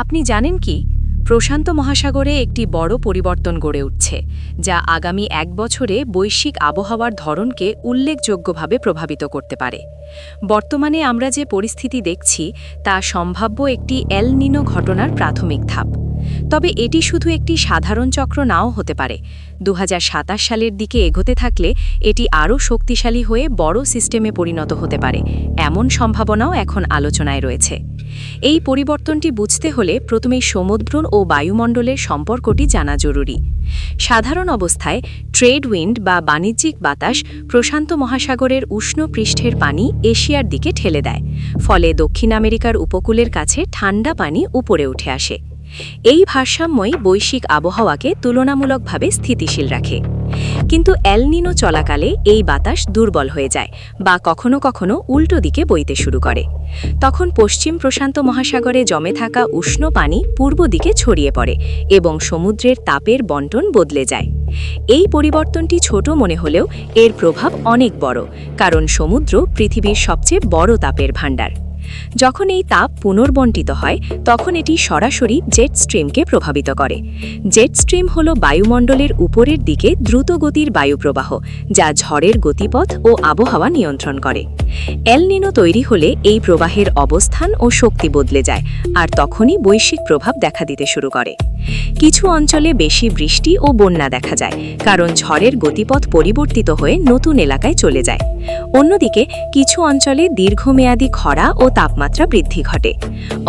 আপনি জানেন কি প্রশান্ত মহাসাগরে একটি বড় পরিবর্তন গড়ে উঠছে যা আগামী ১ বছরে বৈশ্বিক আবহাওয়ার ধরনকে উল্লেখযোগ্যভাবে প্রভাবিত করতে পারে। বর্তমানে আমরা যে পরিস্থিতি দেখছি তা সম্ভাব্য একটি এল নিনো ঘটনার প্রাথমিক ধাপ। তবে এটি শুধু একটি সাধারণ চক্র নাও হতে পারে। ২০২৭ সালের দিকে এগোতে থাকলে এটি আরও শক্তিশালী হয়ে বড় সিস্টেমে পরিণত হতে পারে, এমন সম্ভাবনাও এখন আলোচনায় রয়েছে। এই পরিবর্তনটি বুঝতে হলে প্রথমেই সমুদ্র ও বায়ুমণ্ডলের সম্পর্কটি জানা জরুরি। সাধারণ অবস্থায় ট্রেড উইন্ড বা বাণিজ্যিক বাতাস প্রশান্ত মহাসাগরের উষ্ণ পৃষ্ঠের পানি এশিয়ার দিকে ঠেলে দেয়, ফলে দক্ষিণ আমেরিকার উপকূলের কাছে ঠান্ডা পানি উপরে উঠে আসে। এই ভারসাম্যই বৈশ্বিক আবহাওয়াকে তুলনামূলকভাবে স্থিতিশীল রাখে। কিন্তু এল নিনো চলাকালে এই বাতাস দুর্বল হয়ে যায় বা কখনো কখনো উল্টো দিকে বইতে শুরু করে। তখন পশ্চিম প্রশান্ত মহাসাগরে জমে থাকা উষ্ণ পানি পূর্ব দিকে ছড়িয়ে পড়ে এবং সমুদ্রের তাপের বণ্টন বদলে যায়। এই পরিবর্তনটি ছোট মনে হলেও এর প্রভাব অনেক বড়, কারণ সমুদ্র পৃথিবীর সবচেয়ে বড় তাপের ভাণ্ডার। যখন এই তাপ পুনর্বণ্টিত হয় তখন এটি সরাসরি জেট স্ট্রিমকে প্রভাবিত করে। জেট স্ট্রিম হল বায়ুমণ্ডলের উপরের দিকে দ্রুতগতির বায়ুপ্রবাহ, যা ঝড়ের গতিপথ ও আবহাওয়া নিয়ন্ত্রণ করে। এল নিনো তৈরি হলে এই প্রবাহের অবস্থান ও শক্তি বদলে যায়, আর তখনই বৈশ্বিক প্রভাব দেখা দিতে শুরু করে। কিছু অঞ্চলে বেশি বৃষ্টি ও বন্যা দেখা যায়, কারণ ঝড়ের গতিপথ পরিবর্তিত হয়ে নতুন এলাকায় চলে যায়। অন্যদিকে কিছু অঞ্চলে দীর্ঘমেয়াদী খরা ও তাপমাত্রা বৃদ্ধি ঘটে।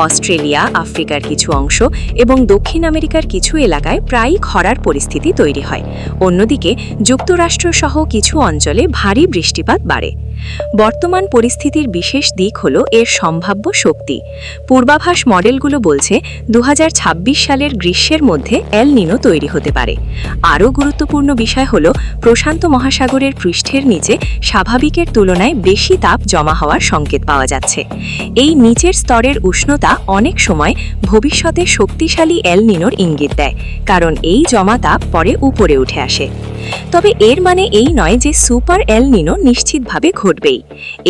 অস্ট্রেলিয়া, আফ্রিকার কিছু অংশ এবং দক্ষিণ আমেরিকার কিছু এলাকায় প্রায়ই খরার পরিস্থিতি তৈরি হয়। অন্যদিকে যুক্তরাষ্ট্রসহ কিছু অঞ্চলে ভারী বৃষ্টিপাত বাড়ে। বর্তমান পরিস্থিতির বিশেষ দিক হল এর সম্ভাব্য শক্তি। পূর্বাভাস মডেলগুলো বলছে ২০২৬ সালের গ্রীষ্মের মধ্যে এল নিনো তৈরি হতে পারে। আরও গুরুত্বপূর্ণ বিষয় হল প্রশান্ত মহাসাগরের পৃষ্ঠের নিচে স্বাভাবিকের তুলনায় বেশি তাপ জমা হওয়ার সংকেত পাওয়া যাচ্ছে। এই নিচের স্তরের উষ্ণতা অনেক সময় ভবিষ্যতে শক্তিশালী এল নিনোর ইঙ্গিত দেয়, কারণ এই জমা তাপ পরে উপরে উঠে আসে। তবে এর মানে এই নয় যে সুপার এল নিনো নিশ্চিতভাবে ঘটবেই।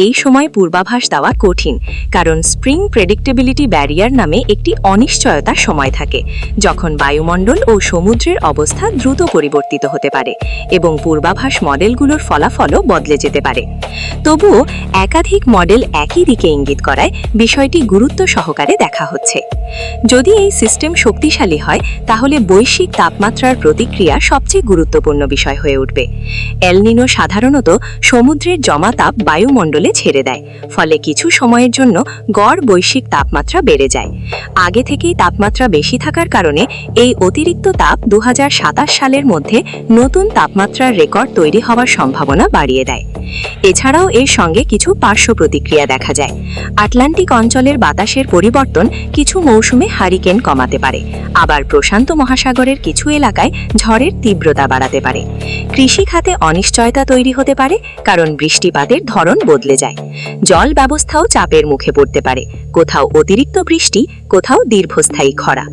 এই সময় পূর্বাভাস দেওয়া কঠিন, কারণ স্প্রিং প্রেডিক্টেবিলিটি ব্যারিয়ার নামে একটি অনিশ্চয়তার সময় থাকে, যখন বায়ুমণ্ডল ও সমুদ্রের অবস্থা দ্রুত পরিবর্তিত হতে পারে এবং পূর্বাভাস মডেলগুলোর ফলাফলও বদলে যেতে পারে। তবুও একাধিক মডেল একই দিকে ইঙ্গিত করায় বিষয়টি গুরুত্ব সহকারে দেখা হচ্ছে। যদি এই সিস্টেম শক্তিশালী হয় তাহলে বৈশ্বিক তাপমাত্রার প্রতিক্রিয়া সবচেয়ে গুরুত্বপূর্ণ বিষয় হয়ে উঠবে। এল নিনো সাধারণত সমুদ্রের জমা তাপ বায়ুমণ্ডলে ছেড়ে দেয়, ফলে কিছু সময়ের জন্য গড় বৈশ্বিক তাপমাত্রা বেড়ে যায়। আগে থেকেই তাপমাত্রা বেশি থাকার কারণে এই অতিরিক্ত তাপ ২০২৭ সালের মধ্যে নতুন তাপমাত্রার রেকর্ড তৈরি হওয়ার সম্ভাবনা বাড়িয়ে দেয়। এছাড়াও এর সঙ্গে কিছু পার্শ্ব প্রতিক্রিয়া দেখা যায়। আটলান্টিক অঞ্চলের বাতাসের পরিবর্তন কিছু মৌসুমে হারিকেন কমাতে পারে, আবার প্রশান্ত মহাসাগরের কিছু এলাকায় ঝড়ের তীব্রতা বাড়াতে পারে। কৃষি খাতে অনিশ্চয়তা তৈরি হতে পারে, কারণ বৃষ্টিপাতের ধরন বদলে যায়। জল ব্যবস্থাও চাপের মুখে পড়তে পারে, কোথাও অতিরিক্ত বৃষ্টি, কোথাও দীর্ঘস্থায়ী খরা।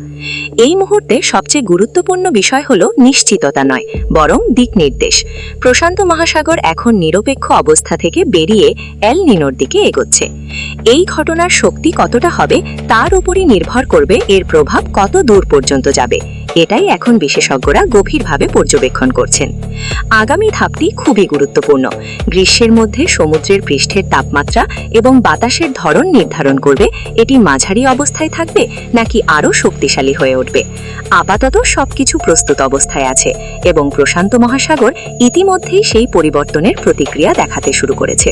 এই মুহূর্তে সবচেয়ে গুরুত্বপূর্ণ বিষয় হল নিশ্চিততা নয়, বরং দিক নির্দেশ। প্রশান্ত মহাসাগর এখন নিরপেক্ষ অবস্থা থেকে বেরিয়ে এল নিনোর দিকে এগোচ্ছে। এই ঘটনার শক্তি কতটা হবে তার উপরই নির্ভর করবে এর প্রভাব কত দূর পর্যন্ত যাবে। এটাই এখন বিশেষজ্ঞরা গভীরভাবে পর্যবেক্ষণ করছেন। আগামী ধাপটি খুবই গুরুত্বপূর্ণ। গ্রীষ্মের মধ্যে সমুদ্রের পৃষ্ঠের তাপমাত্রা এবং বাতাসের ধরন নির্ধারণ করবে এটি মাঝারি অবস্থায় থাকবে নাকি আরও শক্তিশালী হয়ে উঠবে। আপাতত সবকিছু প্রস্তুত অবস্থায় আছে এবং প্রশান্ত মহাসাগর ইতিমধ্যেই সেই পরিবর্তনের প্রতিক্রিয়া দেখাতে শুরু করেছে।